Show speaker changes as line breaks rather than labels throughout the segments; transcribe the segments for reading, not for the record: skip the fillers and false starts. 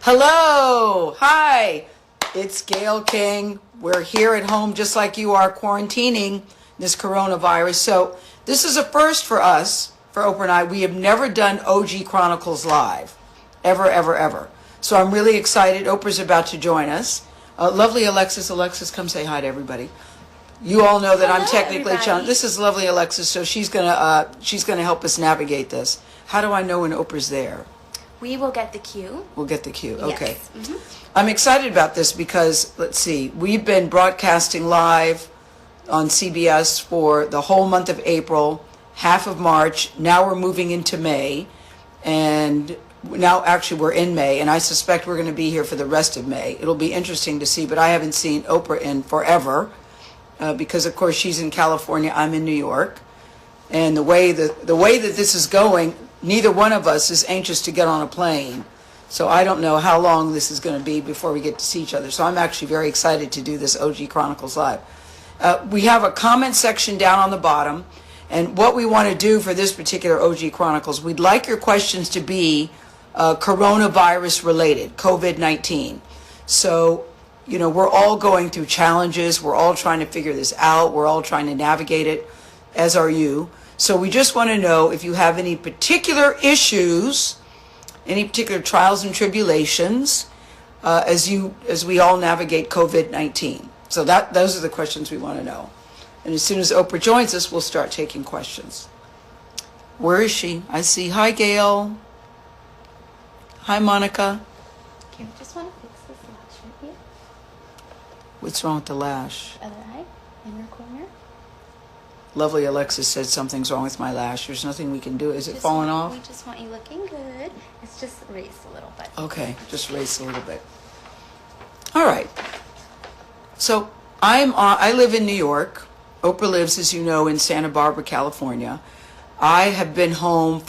Hello, hi, it's Gayle King. We're here at home just like you are, quarantining this coronavirus. So this is a first for us, for Oprah and I. We have never done OG Chronicles live, ever, ever, ever. So I'm really excited. Oprah's about to join us. Lovely Alexis. Alexis, come say hi to everybody. You all know that I'm technically challenged. This is lovely Alexis, so she's gonna help us navigate this. How do I know when Oprah's there?
We will get the cue.
We'll get the cue. Okay.
Yes. Mm-hmm.
I'm excited about this because, let's see, we've been broadcasting live on CBS for the whole month of April, half of March. Now we're moving into May. And now, actually, we're in May. And I suspect we're going to be here for the rest of May. It'll be interesting to see. But I haven't seen Oprah in forever because, of course, she's in California. I'm in New York. And the way that this is going, neither one of us is anxious to get on a plane. So I don't know how long this is going to be before we get to see each other. So I'm actually very excited to do this OG Chronicles Live. We have a comment section down on the bottom. And what we want to do for this particular OG Chronicles, we'd like your questions to be coronavirus related, COVID-19. So, you know, we're all going through challenges. We're all trying to figure this out. We're all trying to navigate it, as are you. So we just want to know if you have any particular issues, any particular trials and tribulations as we all navigate COVID-19. So those are the questions we want to know. And as soon as Oprah joins us, we'll start taking questions. Where is she? I see. Hi, Gayle. Hi, Monica.
Okay, we just want to fix this lash right here.
What's wrong with the lash?
Other eye, inner corner.
Lovely Alexis said something's wrong with my lash. There's nothing we can do. Is it falling off?
We just want you looking good. It's just raised a little bit.
Okay, just raised a little bit. All right. So I live in New York. Oprah lives, as you know, in Santa Barbara, California. I have been home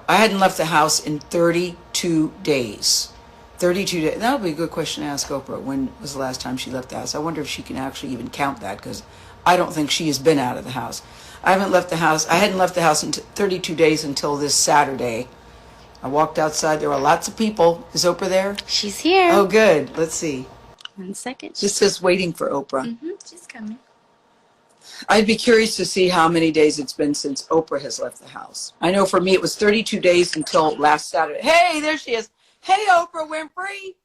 I hadn't left the house in 32 days. 32 days. That would be a good question to ask Oprah. When was the last time she left the house? I wonder if she can actually even count that, because I don't think she has been out of the house. I hadn't left the house in 32 days until this Saturday. I walked outside. There were lots of people. Is Oprah there?
She's here.
Oh, good. Let's see.
1 second.
Just says waiting for Oprah.
Mm-hmm. She's coming.
I'd be curious to see how many days it's been since Oprah has left the house. I know for me it was 32 days until last Saturday. Hey, there she is. Hey, Oprah Winfrey.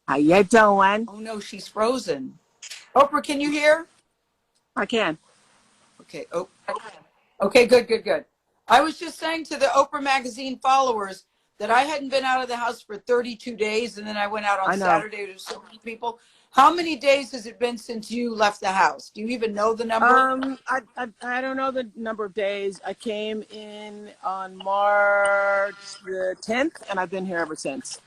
How you doing?
Oh, no, she's frozen. Oprah, can you hear?
I can.
Okay. Oh, okay, good. I was just saying to the Oprah Magazine followers that I hadn't been out of the house for 32 days, and then I went out on Saturday to so many people. How many days has it been since you left the house? Do you even know the number?
I don't know the number of days. I came in on March the 10th, and I've been here ever since.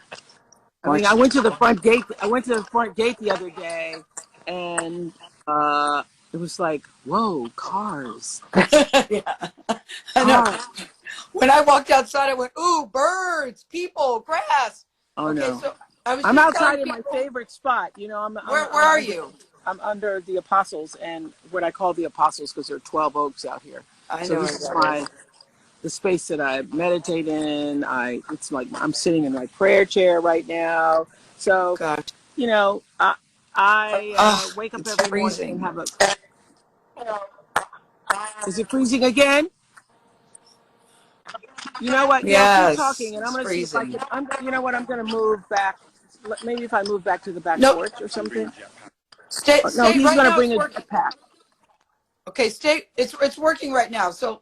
I mean, I went to the front gate. The other day, and it was like, whoa, cars.
Yeah, I know. When I walked outside, I went, ooh, birds, people, grass.
Oh,
okay,
no.
So
I'm outside in my favorite spot. You know,
where are you?
I'm under the Apostles, and what I call the Apostles because there are 12 oaks out here. So this is the space that I meditate in. It's like I'm sitting in my prayer chair right now. So, you know, I wake up every morning and have a. Is it freezing again? You know what?
Yeah,
keep talking, and I'm going to see if I can. You know what? I'm going to move back. Maybe if I move back to the back porch or something.
Stay
he's
right
going to bring
a
pack.
Okay, it's working right now. So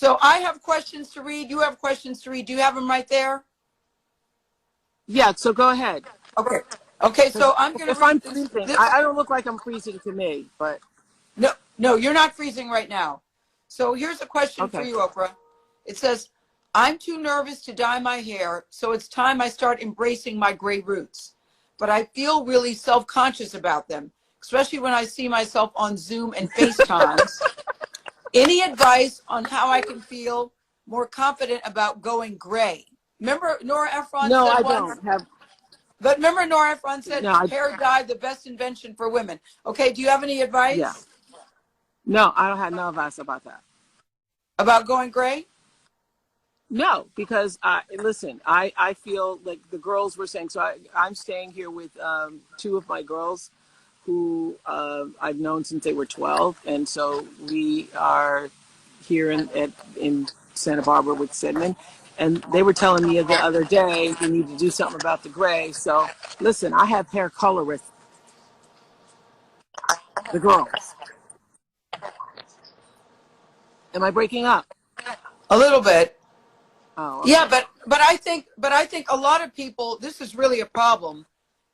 I have questions to read. You have questions to read. Do you have them right there?
Yeah. So go ahead.
Okay. So I'm going to.
If I'm freezing, I don't look like I'm freezing to me, but.
No, you're not freezing right now. So here's a question for you, Oprah. It says, I'm too nervous to dye my hair, so it's time I start embracing my gray roots. But I feel really self-conscious about them, especially when I see myself on Zoom and FaceTimes. Any advice on how I can feel more confident about going gray? Remember Nora Ephron said
I
once?
don't have.
But remember Nora Ephron said hair dye, the best invention for women. Okay, do you have any advice?
Yeah. No, I don't have no advice about that.
About going gray?
No, because listen, I feel like the girls were saying, so I'm staying here with two of my girls who I've known since they were 12. And so we are here in Santa Barbara with Sidman. And they were telling me the other day, we need to do something about the gray. So listen, I have hair colorists, the girls. Am I breaking up?
A little bit.
Oh, okay.
Yeah, but I think a lot of people, this is really a problem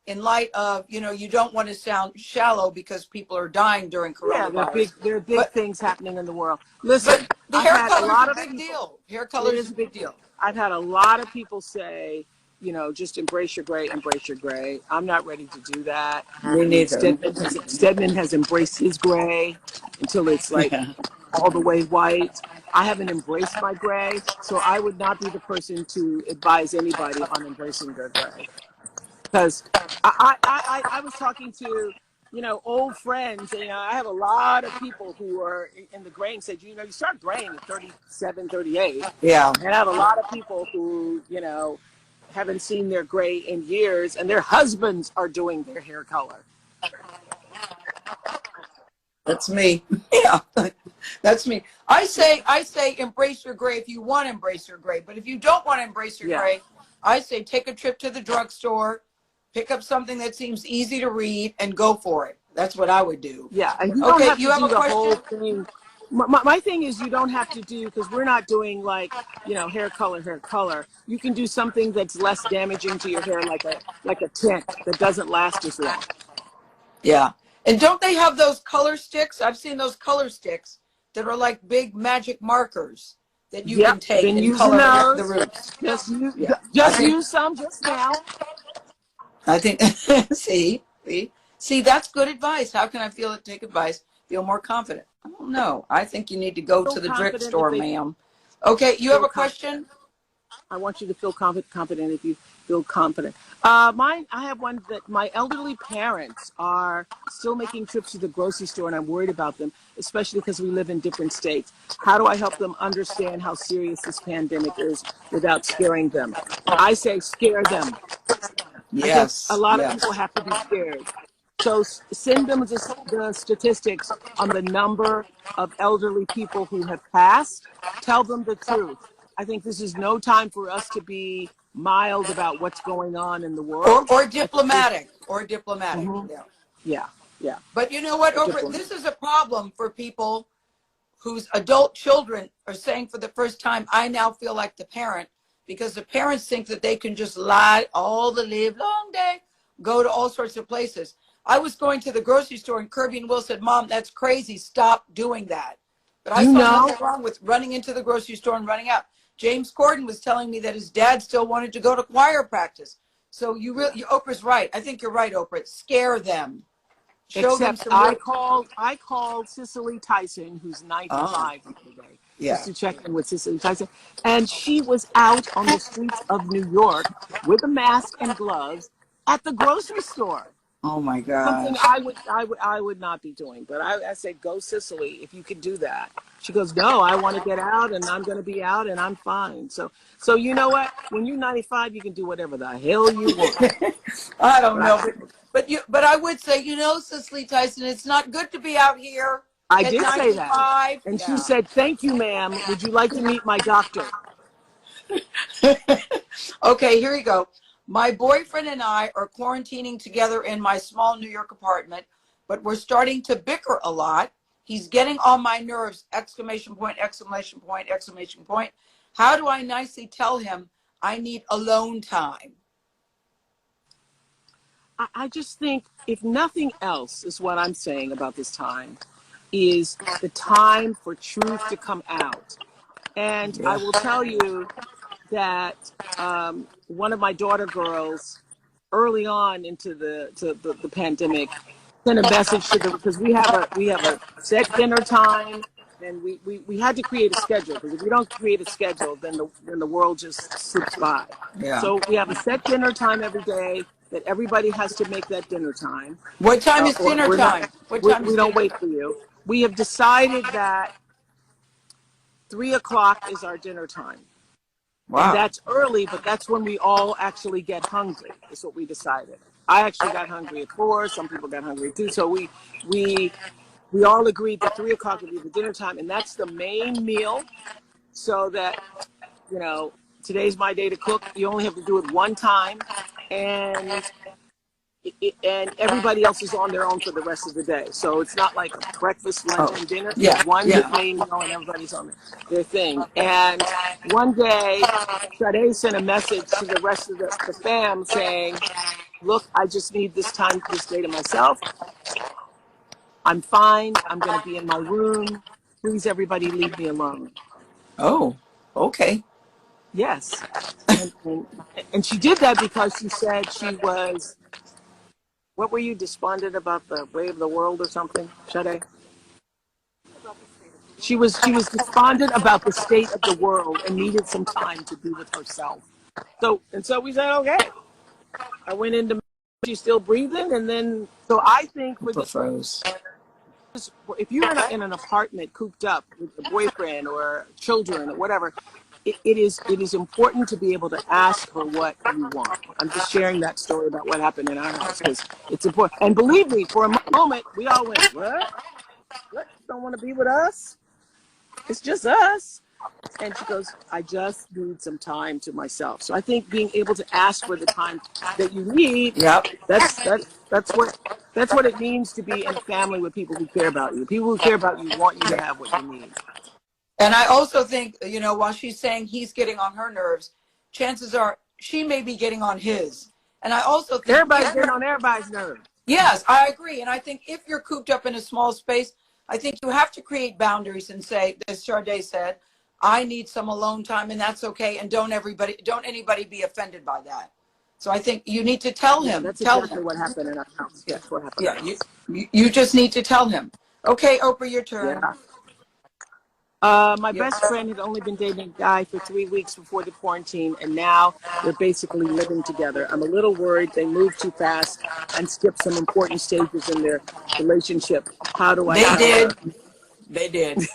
in light of, you don't want to sound shallow because people are dying during coronavirus.
There are big things happening in the world.
But
Listen,
the
I've
hair
had a
color
lot
is
of
a big
people,
deal. Hair
it
color
is
is a big deal.
I've had a lot of people say, just embrace your gray, embrace your gray. I'm not ready to do that.
Me neither.
Stedman has embraced his gray until it's like
Yeah.
all the way white. I haven't embraced my gray, so I would not be the person to advise anybody on embracing their gray. Because I was talking to, old friends, and I have a lot of people who are in the gray and said, you start graying at 37, 38.
Yeah.
And I have a lot of people who, haven't seen their gray in years, and their husbands are doing their hair color.
That's me. Yeah. That's me. I say embrace your gray if you want to embrace your gray. But if you don't want to embrace your gray, I say take a trip to the drugstore, pick up something that seems easy to read, and go for it. That's what I would do.
Yeah, and you don't have to do the whole thing. My thing is you don't have to do, because we're not doing like, hair color. You can do something that's less damaging to your hair, like a tint that doesn't last as long.
Yeah. And don't they have those color sticks? I've seen those color sticks that are like big magic markers that you can take and color the roots.
Just use some just now.
I think, see, that's good advice. How can I take advice, feel more confident? I don't know. I think you need to go to the drugstore, ma'am. Okay, you have a question?
I want you to feel confident if you feel confident. I have one that my elderly parents are still making trips to the grocery store, and I'm worried about them, especially because we live in different states. How do I help them understand how serious this pandemic is without scaring them? I say scare them.
Yes.
I think a lot of people have to be scared. So send them the statistics on the number of elderly people who have passed. Tell them the truth. I think this is no time for us to be mild about what's going on in the world.
Or diplomatic. Mm-hmm.
Yeah.
But you know what, Oprah, this is a problem for people whose adult children are saying for the first time, I now feel like the parent, because the parents think that they can just lie all the live long day, go to all sorts of places. I was going to the grocery store and Kirby and Will said, Mom, that's crazy. Stop doing that. But I saw nothing wrong with running into the grocery store and running out. James Corden was telling me that his dad still wanted to go to choir practice. So Oprah's right. I think you're right, Oprah. Scare them.
Except I called Cicely Tyson, who's 95 today, just to check in with Cicely Tyson. And she was out on the streets of New York with a mask and gloves at the grocery store.
Oh my God!
Something I would not be doing. But I said, go Cicely, if you could do that. She goes, no, I want to get out, and I'm going to be out, and I'm fine. So you know what? When you're 95, you can do whatever the hell you want.
I don't know, but I would say, Cicely Tyson, it's not good to be out here.
I did say that, and she said, "Thank you, ma'am. Would you like to meet my doctor?"
Okay, here you go. My boyfriend and I are quarantining together in my small New York apartment, but we're starting to bicker a lot. He's getting on my nerves, exclamation point, exclamation point, exclamation point. How do I nicely tell him I need alone time?
I just think, if nothing else, is what I'm saying about this time, is the time for truth to come out. And I will tell you that one of my daughter girls, early on into the pandemic, sent a message to them, because we have a set dinner time, and we had to create a schedule, because if we don't create a schedule, then the world just slips by.
Yeah.
So we have a set dinner time every day that everybody has to make that dinner time.
What time is dinner time?
We don't wait for you. we have decided that 3 o'clock is our dinner time. And
Wow.
that's early, but that's when we all actually get hungry, is what we decided. I actually got hungry at 4. Some people got hungry too. So we all agreed that 3 o'clock would be the dinner time, and that's the main meal. So that, you know, today's my day to cook. You only have to do it one time, and and everybody else is on their own for the rest of the day. So it's not like a breakfast, lunch,
Oh,
and dinner. It's
yeah,
one big
yeah.
main meal, and everybody's on their thing. And one day, Sade sent a message to the rest of the fam saying, look, I just need this time, this day to myself. I'm fine. I'm going to be in my room. Please, everybody, leave me alone.
Oh, okay.
Yes. And she did that because she said she was, what were you, despondent about the way of the world or something, Sade? She was despondent about the state of the world and needed some time to be with herself. So we said, okay. I went into, she's still breathing, and then, so I think for
Oprah
this,
froze.
if you're in an apartment cooped up with a boyfriend or children or whatever, it is important to be able to ask for what you want. I'm just sharing that story about what happened in our house because it's important. And believe me, for a moment, we all went, what? What? You don't want to be with us? It's just us. And she goes, I just need some time to myself. So I think being able to ask for the time that you need,
Yep.
that's what it means to be in a family with people who care about you. People who care about you want you to have what you need.
And I also think, you know, while she's saying he's getting on her nerves, chances are she may be getting on his. And I also think
Everybody's getting on everybody's nerves.
yes, I agree. And I think if you're cooped up in a small space, I think you have to create boundaries and say, as Sade said, I need some alone time, and that's okay. And don't anybody be offended by that. So I think you need to tell
Yeah,
him.
that's
Tell
exactly
him.
what happened in our house.
Yeah,
That's what happened in
yeah.
our
You
house.
you just need to tell him. Okay, Oprah, your turn.
Yeah. My
Yep.
best friend had only been dating a guy for 3 weeks before the quarantine, and now they're basically living together. I'm a little worried they moved too fast and skipped some important stages in their relationship. How do I
They
tell
did.
her?
They did.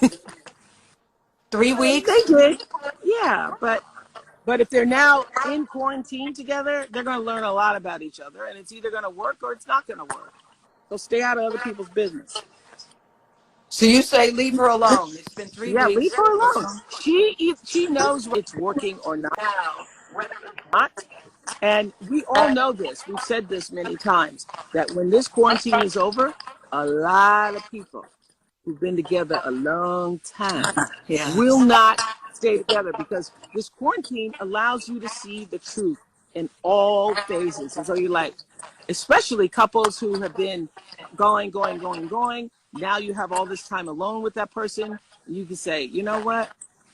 3 weeks.
They did, yeah, but if they're now in quarantine together, they're going to learn a lot about each other, and it's either going to work or it's not going to work. So stay out of other people's business.
So you say leave her alone. It's been three
Yeah, leave
weeks.
her alone. She knows whether it's working or not. And we all know this. We've said this many times, that when this quarantine is over, a lot of people who've been together a long time will
Yes.
not stay together because this quarantine allows you to see the truth in all phases. And so you're like, especially couples who have been going. Now you have all this time alone with that person. You can say, you know what?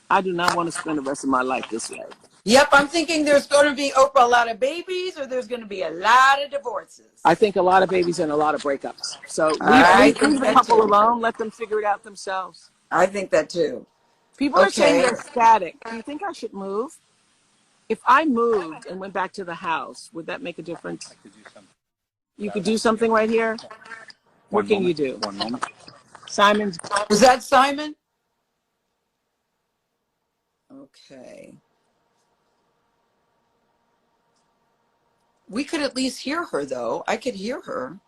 I do not want to spend the rest of my life this way.
Yep, I'm thinking there's going to be, Oprah, a lot of babies or there's going to be a lot of divorces.
I think a lot of babies and a lot of breakups. So
I
leave
think
the
that
couple
too.
alone. Let them figure it out themselves.
I think that too.
People are saying
Okay.
they're static. Do you think I should move? If I moved and went back to the house, would that make a difference? You could do something right here? What can you do?
1 moment.
Simon's.
Was that Simon? Okay. We could at least hear her, though. I could hear her.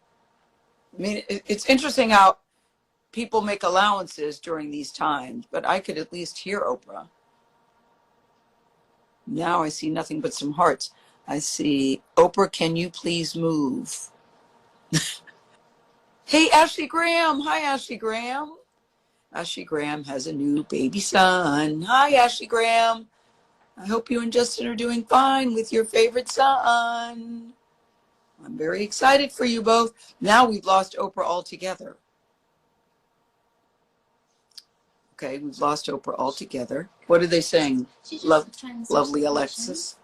I mean, it's interesting how people make allowances during these times, but I could at least hear Oprah. Now I see nothing but some hearts. I see, Oprah, can you please move? Hey, Ashley Graham. Hi, Ashley Graham. Ashley Graham has a new baby son. Hi, Ashley Graham. I hope you and Justin are doing fine with your favorite son. I'm very excited for you both. Now we've lost Oprah altogether. Okay, we've lost Oprah altogether. What are they saying? Lovely Alexis.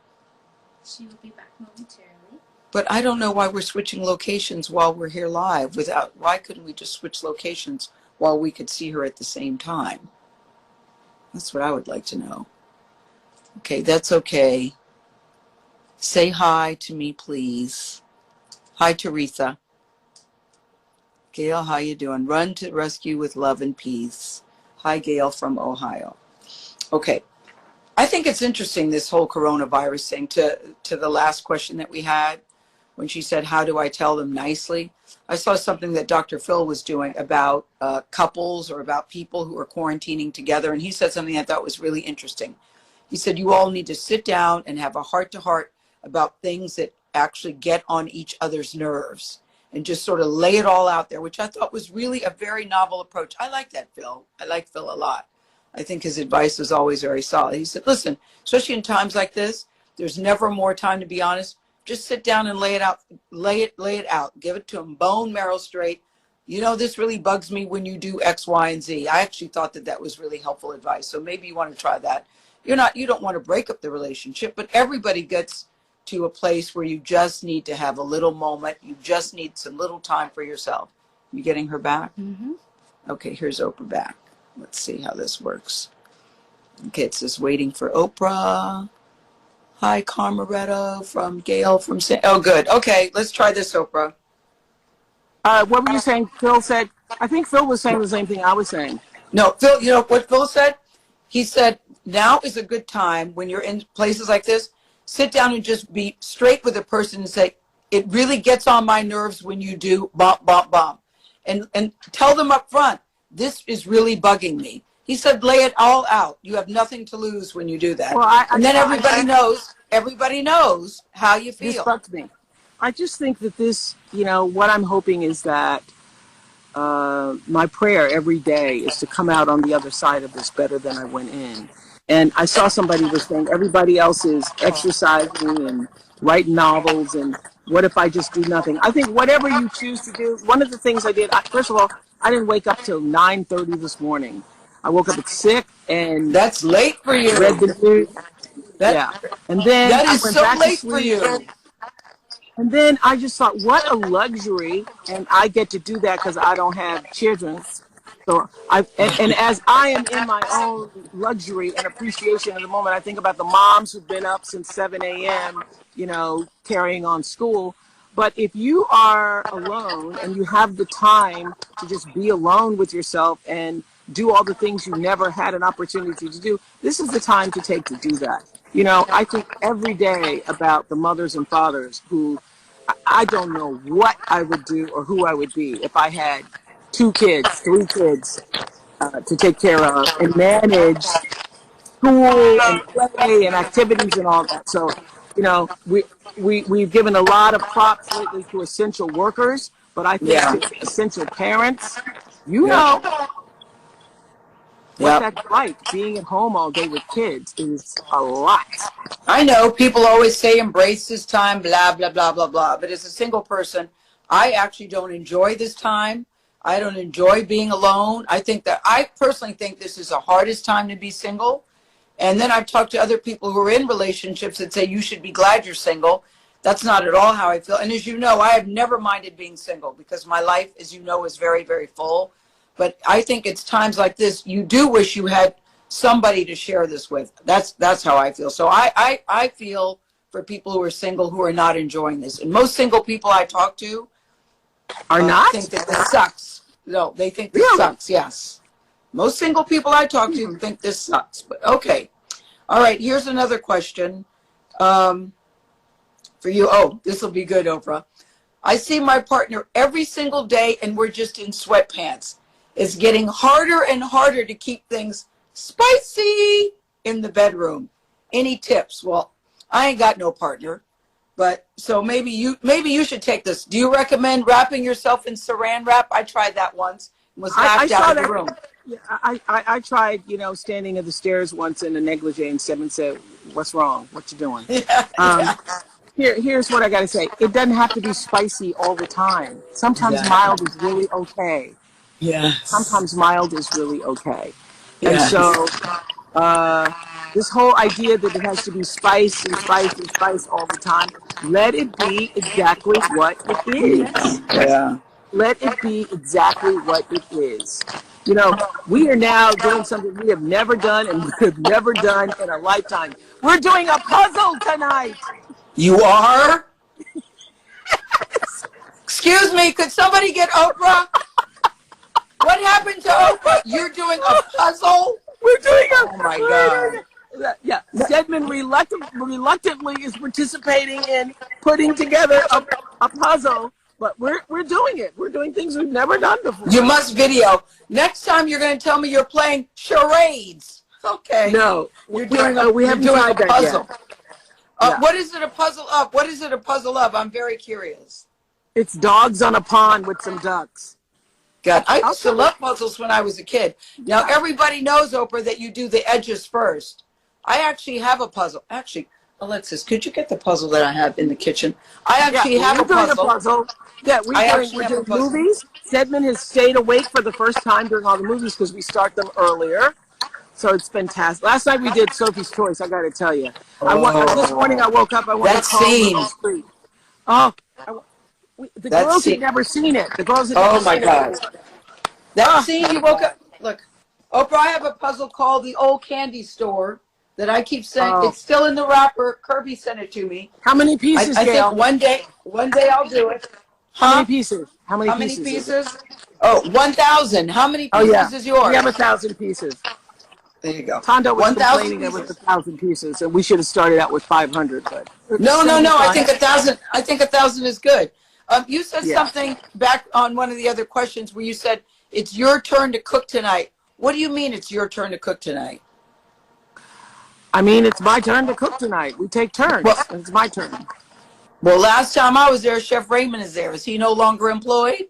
She will be back momentarily.
But I don't know why we're switching locations while we're here live. Why couldn't we just switch locations while we could see her at the same time? That's what I would like to know. Okay, that's okay. Say hi to me, please. Hi, Teresa. Gail, how you doing? Run to rescue with love and peace. Hi, Gail from Ohio. Okay. I think it's interesting, this whole coronavirus thing, to the last question that we had when she said, how do I tell them nicely? I saw something that Dr. Phil was doing about couples or about people who are quarantining together. And he said something I thought was really interesting. He said, you all need to sit down and have a heart-to-heart about things that actually get on each other's nerves and just sort of lay it all out there, which I thought was really a very novel approach. I like that, Phil. I like Phil a lot. I think his advice is always very solid. He said, listen, especially in times like this, there's never more time to be honest. Just sit down and lay it out, lay it out. Give it to him bone marrow straight. You know, this really bugs me when you do X, Y, and Z. I actually thought that that was really helpful advice. So maybe you want to try that. You don't want to break up the relationship, but everybody gets to a place where you just need to have a little moment. You just need some little time for yourself. You getting her back?
Mm-hmm.
Okay, here's Oprah back. Let's see how this works. Okay, it says waiting for Oprah. Hi, Carmaretto from Gail from oh, good. Okay, let's try this, Oprah.
What were you saying? Phil said, I think Phil was saying the same thing I was saying.
No, Phil, you know what Phil said? He said, now is a good time when you're in places like this, sit down and just be straight with a person and say, it really gets on my nerves when you do bump, bump, bump. And tell them up front, this is really bugging me. He said, lay it all out. You have nothing to lose when you do that.
Well,
and then everybody knows how you feel.
This bugged me. I just think that this, what I'm hoping is that my prayer every day is to come out on the other side of this better than I went in. And I saw somebody was saying everybody else is exercising and writing novels, and what if I just do nothing? I think whatever you choose to do, one of the things I did, first of all, I didn't wake up till 9:30 this morning. I woke up at 6 and
that's late for you.
Read the news. Yeah. And then
that is
I went
so
back
late
to sleep.
for you.
And then I just thought, what a luxury, and I get to do that because I don't have children. So and as I am in my own luxury and appreciation at the moment, I think about the moms who've been up since 7 a.m., carrying on school. But if you are alone and you have the time to just be alone with yourself and do all the things you never had an opportunity to do, this is the time to take to do that. I think every day about the mothers and fathers who I don't know what I would do or who I would be if I had 2 kids, 3 kids to take care of and manage school and play and activities and all that. So, we've given a lot of props lately to essential workers, but I think to essential parents, know what that's like. Being at home all day with kids is a lot.
I know people always say embrace this time, blah, blah, blah, blah, blah. But as a single person, I actually don't enjoy this time. I don't enjoy being alone. I personally think this is the hardest time to be single. And then I've talked to other people who are in relationships that say you should be glad you're single. That's not at all how I feel. And as you know, I have never minded being single because my life, as you know, is very, very full. But I think it's times like this, you do wish you had somebody to share this with. That's how I feel. So I feel for people who are single who are not enjoying this. And most single people I talk to
are not
think that this sucks. No, they think this sucks. Yes. Most single people I talk to think this sucks. But okay. All right. Here's another question for you. Oh, this will be good, Oprah. I see my partner every single day and we're just in sweatpants. It's getting harder and harder to keep things spicy in the bedroom. Any tips? Well, I ain't got no partner, but so maybe you should take this. Do you recommend wrapping yourself in saran wrap? I tried that once and was laughed out of the room.
Yeah, I tried, standing at the stairs once in a negligee and someone said, "What's wrong? What you doing?" Here's what I got to say. It doesn't have to be spicy all the time. Sometimes mild is really okay.
Yeah.
Sometimes mild is really okay.
Yes.
And so this whole idea that it has to be spice and spice and spice all the time, let it be exactly what it is.
Yeah.
Let it be exactly what it is. We are now doing something we have never done and we have never done in our lifetime. We're doing a puzzle tonight.
You are? Excuse me, could somebody get Oprah? What happened to Oprah? You're doing a puzzle?
We're doing a.
Oh my God.
Yeah, Stedman reluctantly is participating in putting together a puzzle, but we're doing it. We're doing things we've never done before.
You must video. Next time you're going to tell me you're playing charades. Okay.
No,
we haven't tried that puzzle. Yet. What is it a puzzle of? What is it a puzzle of? I'm very curious.
It's dogs on a pond with some ducks.
God, I used to love puzzles when I was a kid. Now, everybody knows, Oprah, that you do the edges first. I actually have a puzzle. Actually, Alexis, could you get the puzzle that I have in the kitchen? I actually have a puzzle.
Yeah, we're doing movies. Stedman has stayed awake for the first time during all the movies because we start them earlier. So it's fantastic. Last night we did Sophie's Choice, I got to tell you. This morning I woke up, I wanted to call Little Street. Oh, the girls had never seen it. The girls had never seen it. Oh, my God.
That scene you woke up. Look, Oprah, I have a puzzle called The Old Candy Store that I keep saying. It's still in the wrapper. Kirby sent it to me.
How many pieces,
I think one day I'll do it.
How many pieces? How many
pieces? Oh, 1,000. How many pieces is yours?
We have 1,000 pieces.
There you go.
Tondo was complaining it was 1,000 pieces, and we should have started out with 500. But
no. I think 1,000. I think 1,000 is good. You said something back on one of the other questions where you said it's your turn to cook tonight. What do you mean it's your turn to cook tonight?
I mean it's my turn to cook tonight. We take turns. And it's my turn.
Well, last time I was there, Chef Raymond is there. Is he no longer employed?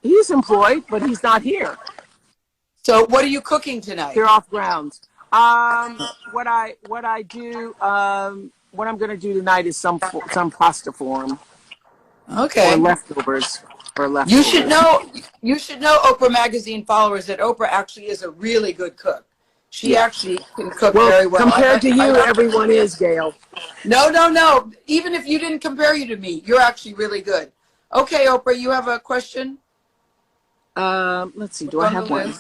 He's employed, but he's not here.
So what are you cooking tonight?
They're off grounds. What I do, what I'm going to do tonight is some pasta form.
Okay.
Or leftovers.
You should know, Oprah Magazine followers, that Oprah actually is a really good cook. She actually can cook very well.
Compared to you, everyone is, Gayle.
No. Even if you didn't compare you to me, you're actually really good. Okay, Oprah, you have a question?
Let's see. Do I have one?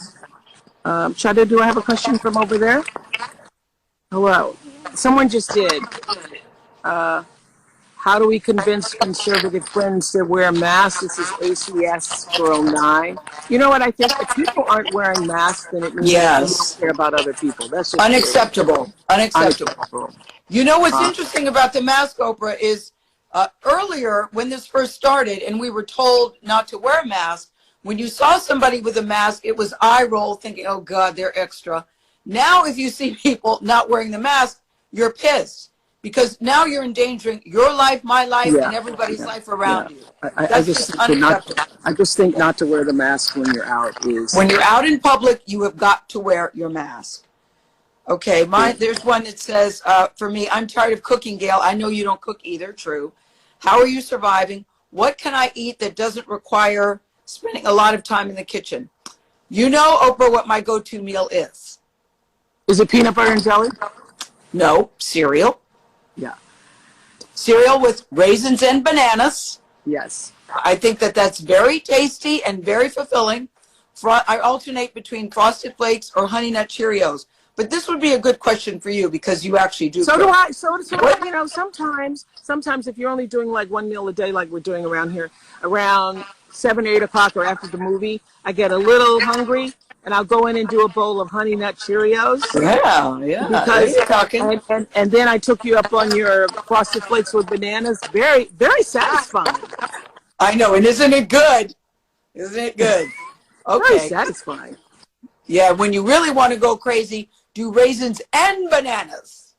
Chada, do I have a question from over there? Hello. Someone just did. How do we convince conservative friends to wear masks? This is ACS Girl 9. You know what I think? If people aren't wearing masks, then it means they don't care about other people. That's just
unacceptable. Unacceptable. You know what's interesting about the mask, Oprah, is earlier when this first started and we were told not to wear masks, when you saw somebody with a mask, it was eye roll thinking, oh, God, they're extra. Now, if you see people not wearing the mask, you're pissed. Because now you're endangering your life, my life, and everybody's life around you.
I just think not to wear the mask when you're out is...
When you're out in public, you have got to wear your mask. Okay, there's one that says, for me, I'm tired of cooking, Gayle. I know you don't cook either, true. How are you surviving? What can I eat that doesn't require spending a lot of time in the kitchen? You know, Oprah, what my go-to meal is.
Is it peanut butter and jelly?
No, cereal.
Yeah.
Cereal with raisins and bananas.
Yes.
I think that's very tasty and very fulfilling. I alternate between Frosted Flakes or Honey Nut Cheerios. But this would be a good question for you because you actually do.
So do I. So you know, sometimes if you're only doing like one meal a day, like we're doing around here, around 7, 8 o'clock or after the movie, I get a little hungry. And I'll go in and do a bowl of Honey Nut Cheerios.
Yeah.
Because, and then I took you up on your Frosted Flakes with bananas. Very, very satisfying.
I know, and isn't it good? Isn't it good? Okay.
Very satisfying.
Yeah, when you really want to go crazy, do raisins and bananas.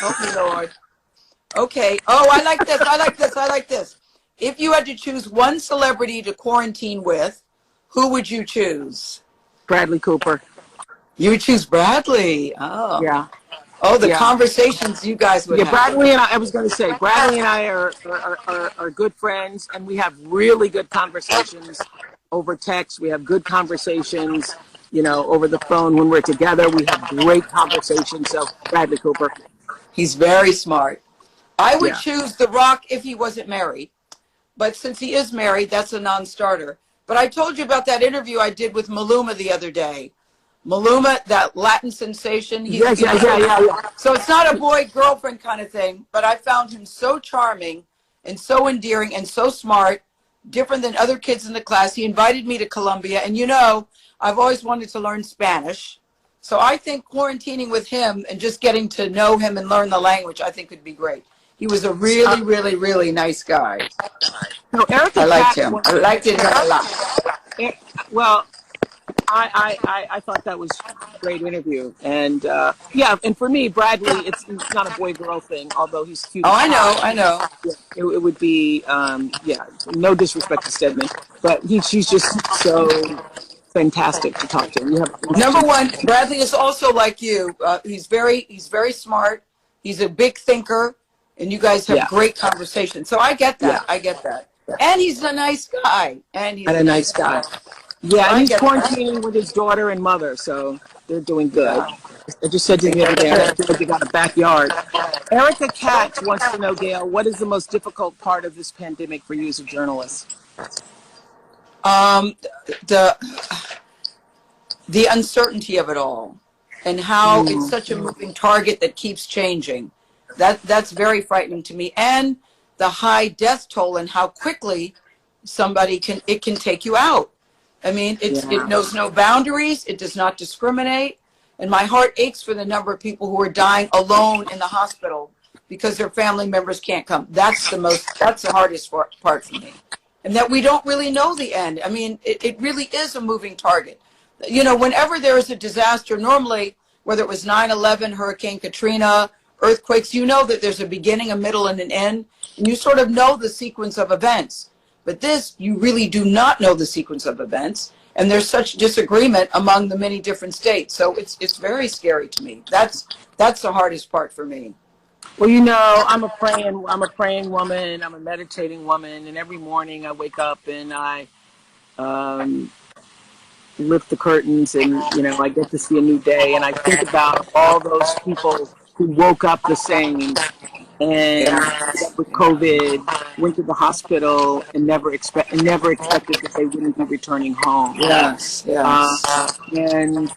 Help me, Lord. Okay. Oh, I like this. If you had to choose one celebrity to quarantine with, who would you choose?
Bradley Cooper.
You would choose Bradley. Oh.
Yeah.
Oh, the conversations you guys would have.
Bradley and I was going to say, Bradley and I are good friends, and we have really good conversations over text. We have good conversations, you know, over the phone when we're together. We have great conversations. So, Bradley Cooper.
He's very smart. I would choose The Rock if he wasn't married. But since he is married, that's a non-starter. But I told you about that interview I did with Maluma the other day. Maluma, that Latin sensation.
Yeah.
So it's not a boy-girlfriend kind of thing, but I found him so charming and so endearing and so smart different than other kids in the class. He invited me to Colombia, and you know, I've always wanted to learn Spanish. So I think quarantining with him and just getting to know him and learn the language, I think would be great. He was a really, really, really nice guy.
So Erica
I liked
Katz
him. I liked it a lot.
Well, I thought that was a great interview. And yeah, and for me, Bradley, it's not a boy-girl thing, although he's cute.
Oh, I know, I know.
Yeah, it would be, yeah, no disrespect to Stedman, but she's just so fantastic to talk to. You have
Number one, Bradley is also like you. He's very smart. He's a big thinker, and you guys have great conversations. So I get that.
Yeah.
I get that. And he's a nice guy. And he's
a nice guy. Yeah,
so
and he's quarantining with his daughter and mother, so they're doing good. Yeah. I just said to the other day, I feel like they got a backyard. Erica Katz wants to know, Gayle, what is the most difficult part of this pandemic for you as a journalist?
The uncertainty of it all, and how it's such a moving target that keeps changing. That's very frightening to me. And the high death toll and how quickly it can take you out. I mean, it knows no boundaries. It does not discriminate. And my heart aches for the number of people who are dying alone in the hospital because their family members can't come. That's the hardest part for me. And that we don't really know the end. I mean, it really is a moving target. You know, whenever there is a disaster, normally, whether it was 9/11, Hurricane Katrina, earthquakes, you know that there's a beginning, a middle, and an end. And you sort of know the sequence of events. But this, you really do not know the sequence of events. And there's such disagreement among the many different states. So it's very scary to me. That's the hardest part for me.
Well, you know, I'm a praying woman. I'm a meditating woman. And every morning I wake up and I lift the curtains and, you know, I get to see a new day. And I think about all those people who woke up the same and with COVID, went to the hospital and never expected that they wouldn't be returning home.
Yes.
And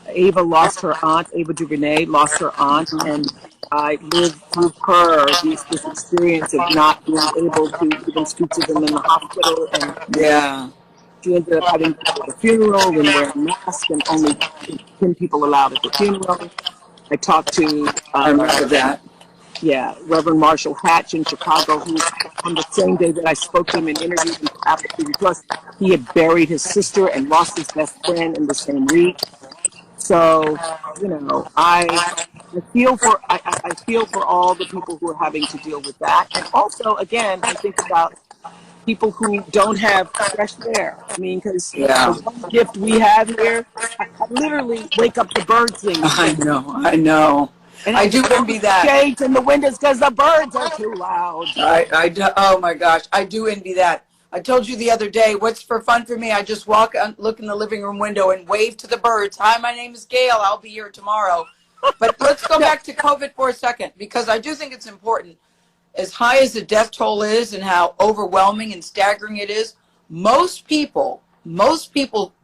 Ava lost her aunt. Ava DuVernay lost her aunt, and I lived through her this experience of not being able to even speak to them in the hospital. And she ended up having to go to the funeral and wearing masks, and only 10 people allowed at the funeral. I talked to
I remember that.
Yeah, Reverend Marshall Hatch in Chicago, who on the same day that I spoke to him and interviewed him for Apple TV Plus, he had buried his sister and lost his best friend in the same week. So, you know, I feel for all the people who are having to deal with that. And also, again, I think about people who don't have fresh air. I mean, because the one gift we have here, I literally wake up the birds singing.
I know. And I do envy that.
Shades in the windows because the birds are too loud.
I do. Oh my gosh, I do envy that. I told you the other day, what's for fun for me? I just look in the living room window and wave to the birds. Hi, my name is Gayle. I'll be here tomorrow. But let's go back to COVID for a second, because I do think it's important. As high as the death toll is and how overwhelming and staggering it is, most people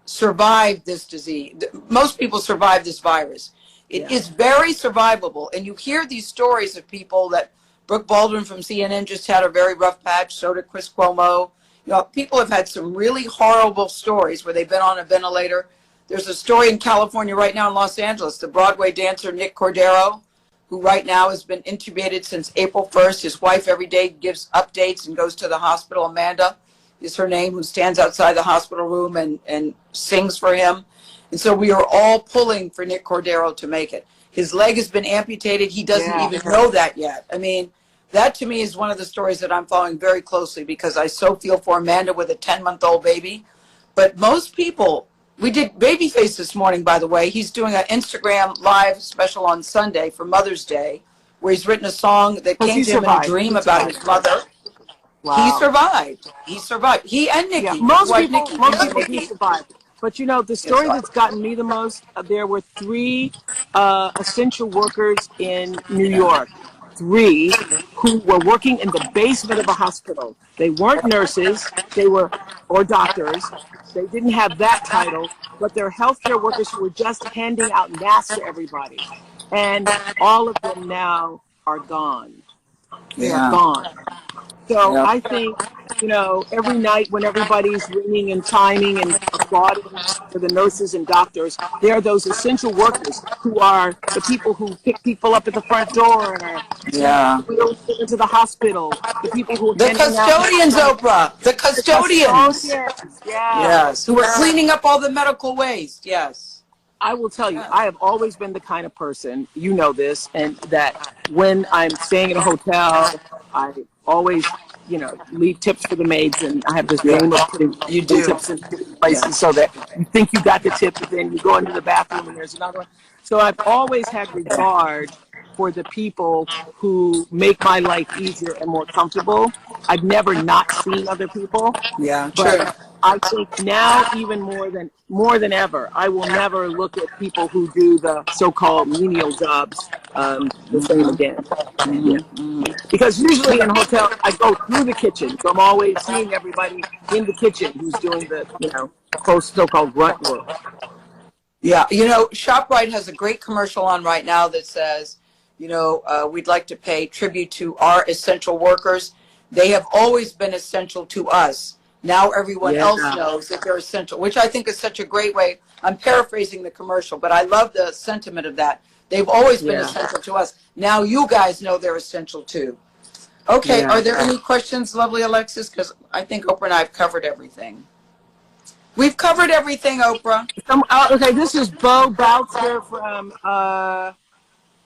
survive this disease. Most people survive this virus. It is very survivable. And you hear these stories of people that Brooke Baldwin from CNN just had a very rough patch, so did Chris Cuomo. You know, people have had some really horrible stories where they've been on a ventilator. There's a story in California right now in Los Angeles, the Broadway dancer Nick Cordero, who right now has been intubated since April 1st. His wife every day gives updates and goes to the hospital. Amanda is her name, who stands outside the hospital room and sings for him. And so we are all pulling for Nick Cordero to make it. His leg has been amputated. He doesn't even know that yet. I mean, that to me is one of the stories that I'm following very closely, because I so feel for Amanda with a 10-month-old baby. But most people, we did Babyface this morning, by the way. He's doing an Instagram live special on Sunday for Mother's Day, where he's written a song that came to him in a dream about his mother. Wow. He survived. He and Nikki.
Yeah, most people survived. But, you know, the story that's gotten me the most, there were 3 essential workers in New York, 3 who were working in the basement of a hospital. They weren't nurses, or doctors. They didn't have that title, but they're healthcare workers who were just handing out masks to everybody. And all of them now are gone. They are gone. So
Yep.
I think, every night when everybody's ringing and chiming and applauding for the nurses and doctors, there are those essential workers who are the people who pick people up at the front door and are
Yeah.
into the hospital, the people who are
The
handing out
custodians, Oprah. The
the
custodians.
custodians. Yeah.
Yes. Who are cleaning up all the medical waste. Yes.
I will tell you,
Yeah.
I have always been the kind of person, you know this, and that when I'm staying at a hotel, I always, leave tips for the maids, and I have this
Yeah.
game of putting
You do.
tips in places
Yes.
so that you think you got the tip, but then you go into the bathroom and there's another one. So I've always had regard for the people who make my life easier and more comfortable. I've never not seen other people.
Yeah.
But
True.
I think now even more than ever, I will never look at people who do the so-called menial jobs the same again. Yeah, because usually in hotels I go through the kitchen, so I'm always seeing everybody in the kitchen who's doing the so-called grunt work.
Yeah, ShopRite has a great commercial on right now that says, we'd like to pay tribute to our essential workers. They have always been essential to us. Now everyone else knows that they're essential, which I think is such a great way. I'm paraphrasing the commercial, but I love the sentiment of that. They've always been essential to us. Now you guys know they're essential too. Okay, are there any questions, lovely Alexis? Because I think Oprah and I have covered everything. We've covered everything, Oprah.
Okay, this is Bo Boutzer from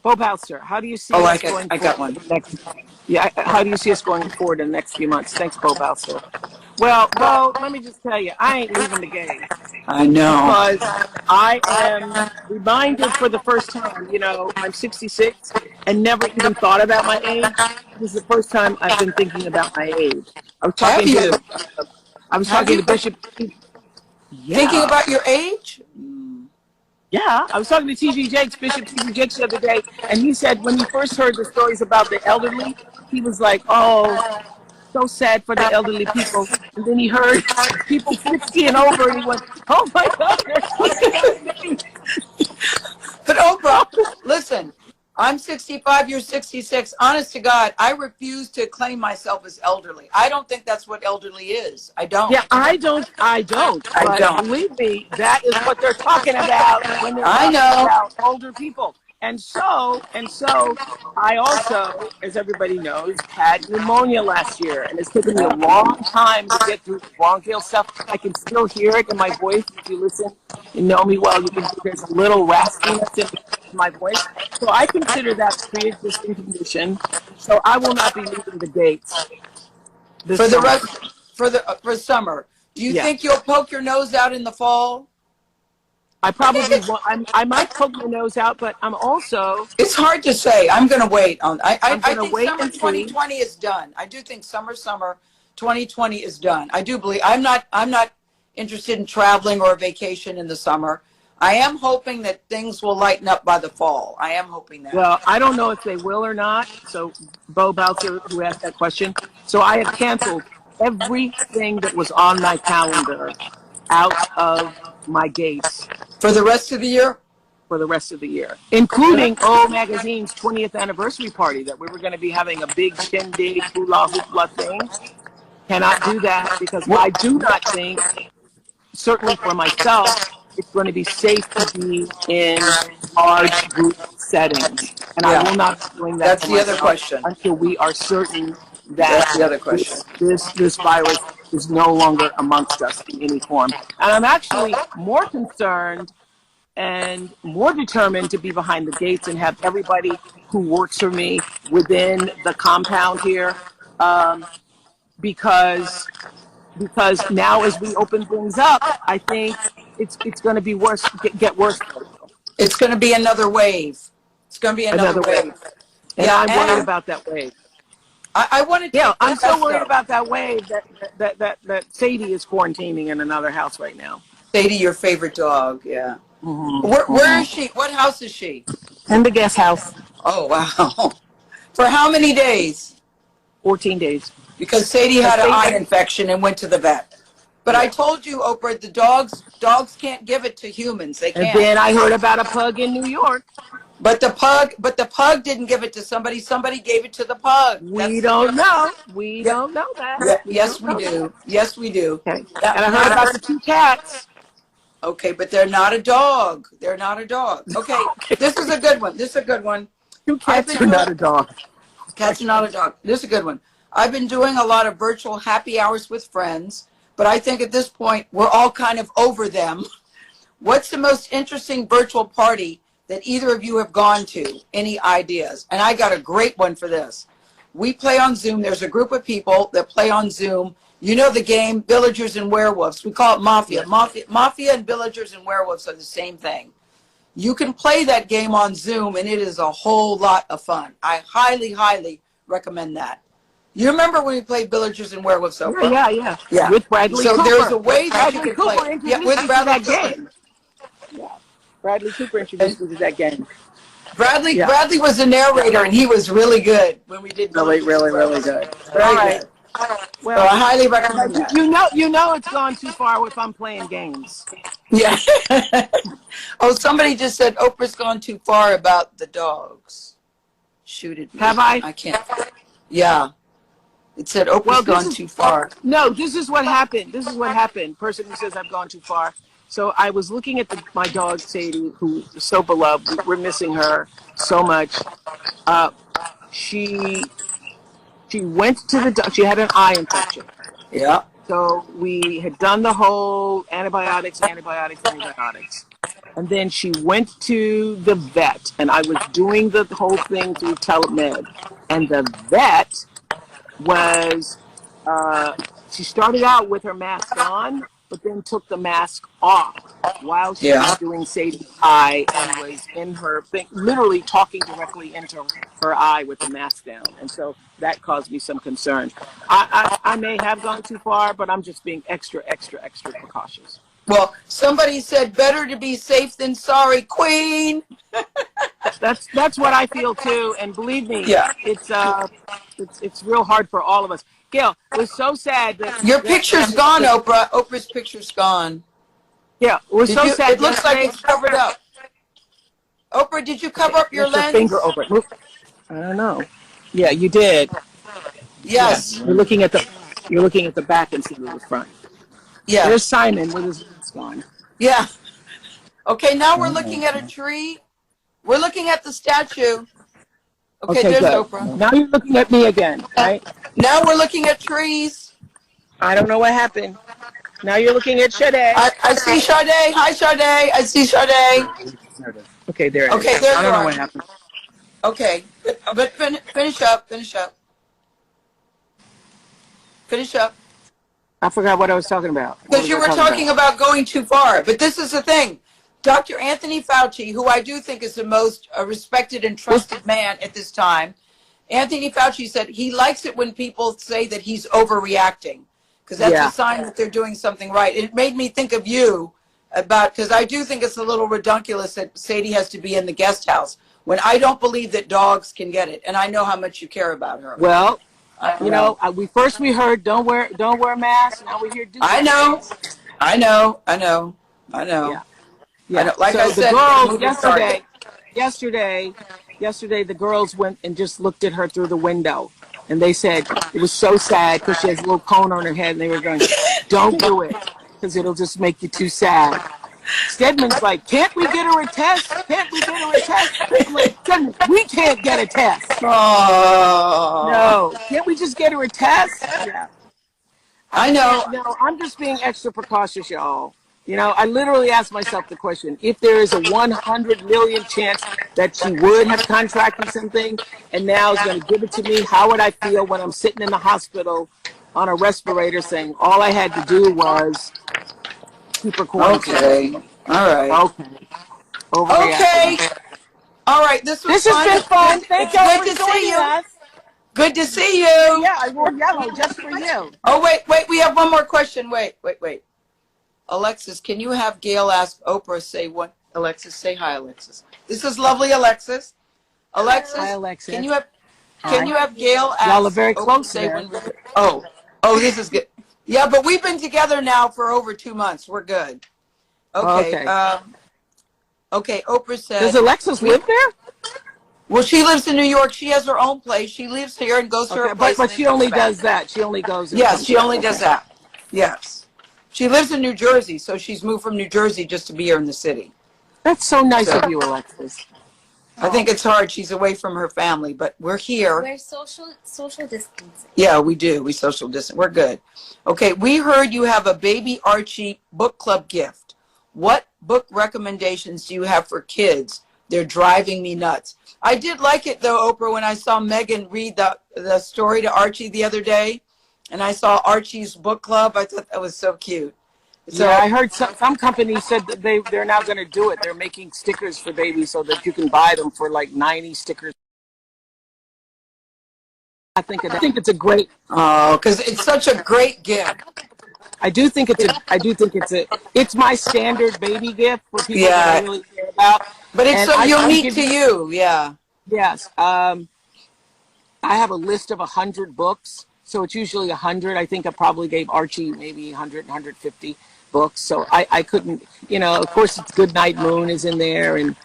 Bo Boutzer. How do you see us going
I got one.
how do you see us going forward in the next few months? Thanks, Bo Boutzer. Well, Bo, let me just tell you, I ain't leaving the game.
I know.
Because I am reminded for the first time, I'm 66 and never even thought about my age. This is the first time I've been thinking about my age. I was talking to Bishop. Yeah.
Thinking about your age?
Yeah, I was talking to Bishop TG Jakes the other day, and he said when he first heard the stories about the elderly, he was like, oh, so sad for the elderly people. And then he heard people 60 and over, and he went, oh my God, they're so
But Oprah, listen, I'm 65, you're 66. Honest to God, I refuse to claim myself as elderly. I don't think that's what elderly is. I don't.
Yeah, I don't. But believe me, that is what they're talking about when they're talking about older people. And so, I also, as everybody knows, had pneumonia last year, and it's taken me a long time to get through the bronchial stuff. I can still hear it in my voice. If you listen and know me well, you can hear there's a little raspiness in my voice. So I consider that a pre-existing condition. So I will not be leaving the gates
for summer. Do you think you'll poke your nose out in the fall?
I probably won't. I might poke my nose out, but I'm also.
It's hard to say. I'm going to wait on. I think
wait
summer 2020 is done. I do think summer 2020 is done. I do believe. I'm not interested in traveling or a vacation in the summer. I am hoping that things will lighten up by the fall. I am hoping that.
Well, I don't know if they will or not. So, Bo Boutzer, who asked that question. So I have canceled everything that was on my calendar out of my gates.
For the rest of the year?
For the rest of the year. Including O Magazine's 20th anniversary party that we were going to be having a big shindig, hula hoopla thing. Cannot do that because I do not think, certainly for myself, it's going to be safe to be in large group settings. And I will not be doing that.
That's the other question.
Until we are certain that
That's the other question.
This virus is no longer amongst us in any form. And I'm actually more concerned and more determined to be behind the gates and have everybody who works for me within the compound here, because now as we open things up, I think it's going to be worse, get worse.
It's going to be another wave. It's going to be another wave.
And I'm worried about that wave.
I want to.
Yeah, I'm so worried about that wave that Sadie is quarantining in another house right now.
Sadie, your favorite dog, yeah. Where is she? What house is she?
In the guest house.
Oh, wow. For how many days?
14 days.
Because Sadie had an eye infection and went to the vet. But I told you, Oprah, the dogs can't give it to humans. They can't.
And then I heard about a pug in New York.
But the pug didn't give it to somebody. Somebody gave it to the pug.
We don't know. We don't know that.
Yeah, yes, we do. Yes, we do.
Okay. And I heard about the 2 cats.
Okay, but they're not a dog. They're not a dog. Okay, this is a good one. This is a good one.
2 cats are not a dog.
Cats are not a dog. This is a good one. I've been doing a lot of virtual happy hours with friends, but I think at this point we're all kind of over them. What's the most interesting virtual party that either of you have gone to? Any ideas? And I got a great one for this. We play on Zoom. There's a group of people that play on Zoom. You know the game, Villagers and Werewolves. We call it Mafia. Mafia and Villagers and Werewolves are the same thing. You can play that game on Zoom, and it is a whole lot of fun. I highly, highly recommend that. You remember when we played Villagers and Werewolves?
Yeah. With Bradley
so
Cooper.
there's a way that you can play. Yeah, with Bradley Cooper.
Yeah. Bradley Cooper introduced me to that game.
Bradley was the narrator, and he was really good when we did. Really good. Very good. Well, so I highly recommend that.
You know it's gone too far if I'm playing games.
Yeah. Oh, somebody just said Oprah's gone too far about the dogs. Shoot it.
Have I?
I can't. Yeah. It said Oprah's gone too far.
No, this is what happened. Person who says I've gone too far. So I was looking at my dog, Sadie, who is so beloved. We're missing her so much. She went to the doctor. She had an eye infection.
Yeah.
So we had done the whole antibiotics. And then she went to the vet, and I was doing the whole thing through telemed. And the vet was, she started out with her mask on, but then took the mask off while she was doing Sadie's eye and was in her thing, literally talking directly into her eye with the mask down. And so that caused me some concern. I may have gone too far, but I'm just being extra precautious.
Well, somebody said better to be safe than sorry, Queen.
That's what I feel too, and believe me, it's real hard for all of us. Gayle, it was so sad that
your picture's gone, Oprah. Oprah's picture's gone.
Yeah, it was so sad.
It looks like it's covered up. Oprah, did you cover up your lens?
Finger over it. I don't know. Yeah, you did.
Yes.
Yeah. You're looking at the back instead of the front.
Yeah.
There's Simon with his mask on.
Yeah. Okay, now we're looking at a tree. We're looking at the statue. Okay, there's good. Oprah.
Now you're looking at me again, right?
Now we're looking at trees.
I don't know what happened. Now you're looking at Sade.
I see Sade. Hi, Sade. I see Sade.
Okay, there it is.
Okay, there
I don't know what happened.
Okay, but finish up.
I forgot what I was talking about.
Because you were talking about going too far. But this is the thing. Dr. Anthony Fauci, who I do think is the most respected and trusted man at this time, Anthony Fauci said he likes it when people say that he's overreacting, because that's a sign that they're doing something right. It made me think of you because I do think it's a little redunculous that Sadie has to be in the guest house when I don't believe that dogs can get it, and I know how much you care about her.
Well, you know, we heard don't wear masks. Now we hear do.
I know.
Yeah.
Like
so
I said,
the girls yesterday, the girls went and just looked at her through the window, and they said it was so sad because she has a little cone on her head, and they were going, "Don't do it, because it'll just make you too sad." Stedman's like, "Can't we get her a test? Can't we get her a test?" I'm like, Stedman, we can't get a test.
Oh.
No, can't we just get her a test? Yeah.
I know.
No, I'm just being extra precautious, y'all. You know, I literally asked myself the question, if there is a 100 million chance that she would have contracted something and now is going to give it to me, how would I feel when I'm sitting in the hospital on a respirator saying all I had to do was keep her quarantined?
Okay. All right. Okay. All right. This has
been fun. Thank you for joining us.
Good to see you.
Yeah, I wore yellow just for you.
Oh, wait. We have one more question. Wait. Alexis, can you have Gayle ask Oprah say what? Alexis, say hi, Alexis. This is lovely, Alexis. Alexis,
hi, Alexis.
Can you have Gayle ask?
Y'all are very close
there. Oh, this is good. Yeah, but we've been together now for over 2 months. We're good. Okay. Okay. Oprah said.
Does Alexis live there?
Well, she lives in New York. She has her own place. She lives here and goes to her
Okay,
place.
but she only does that. She only goes. And
Yes,
comes
she
back.
only does that. Yes. She lives in New Jersey, so she's moved from New Jersey just to be here in the city.
That's so nice
So
of you, Alexis.
I think it's hard. She's away from her family, but we're here.
We're social distancing.
Yeah, we do. We social distance. We're good. Okay, we heard you have a Baby Archie book club gift. What book recommendations do you have for kids? They're driving me nuts. I did like it though, Oprah, when I saw Megan read the story to Archie the other day, and I saw Archie's book club. I thought that was so cute. So
Yeah, I heard some companies said that they're now going to do it. They're making stickers for babies so that you can buy them for like 90 stickers. I think it's a great.
oh, because it's such a great gift.
I do think it's my standard baby gift for people that I
Yeah,
really care about.
but it's
And
so
I'll
unique
give
to you. Yeah.
Yes. I have a list of 100 books, so it's usually 100. I think I probably gave Archie maybe 100, 150 books. So I couldn't, of course, it's Goodnight Moon is in there, and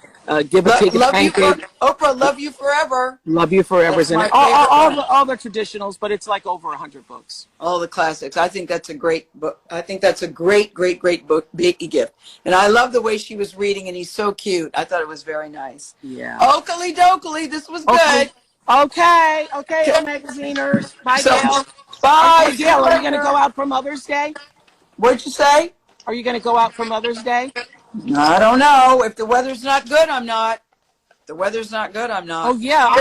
Give a Pig a
Love you,
Pancake.
Oprah. Love you forever.
Love You Forever
That's
is in
my
it. All
favorite one.
all the traditionals, but it's like over 100 books.
All the classics. I think that's a great book. I think that's a great, great, great book, big gift. And I love the way she was reading, and he's so cute. I thought it was very nice.
Yeah.
Oakley dokley, this was
Okay.
good.
Okay, magaziners. Bye,
So,
Gayle.
bye.
Okay, Gayle, are you going to go out for Mother's Day?
What'd you say?
Are you going to go out for Mother's Day?
I don't know. If the weather's not good, I'm not. If the weather's not good, I'm not.
Oh, yeah.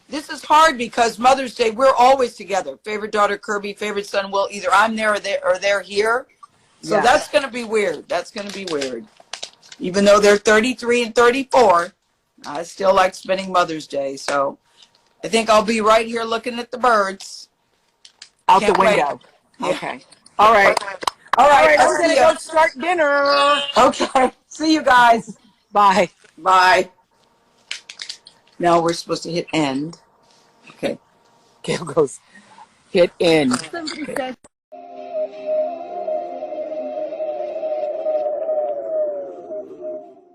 This is hard because Mother's Day, we're always together. Favorite daughter, Kirby, favorite son, Will. Either I'm there or they're here. So
Yes.
that's going to be weird. That's going to be weird. Even though they're 33 and 34, I still like spending Mother's Day. So I think I'll be right here looking at the birds.
Out
Can't
the window.
wait.
Okay. All right.
All right.
I'm going to go start dinner.
Okay. See you guys.
Bye.
Bye. Now we're supposed to hit end. Okay.
Gayle goes, hit end.
Somebody said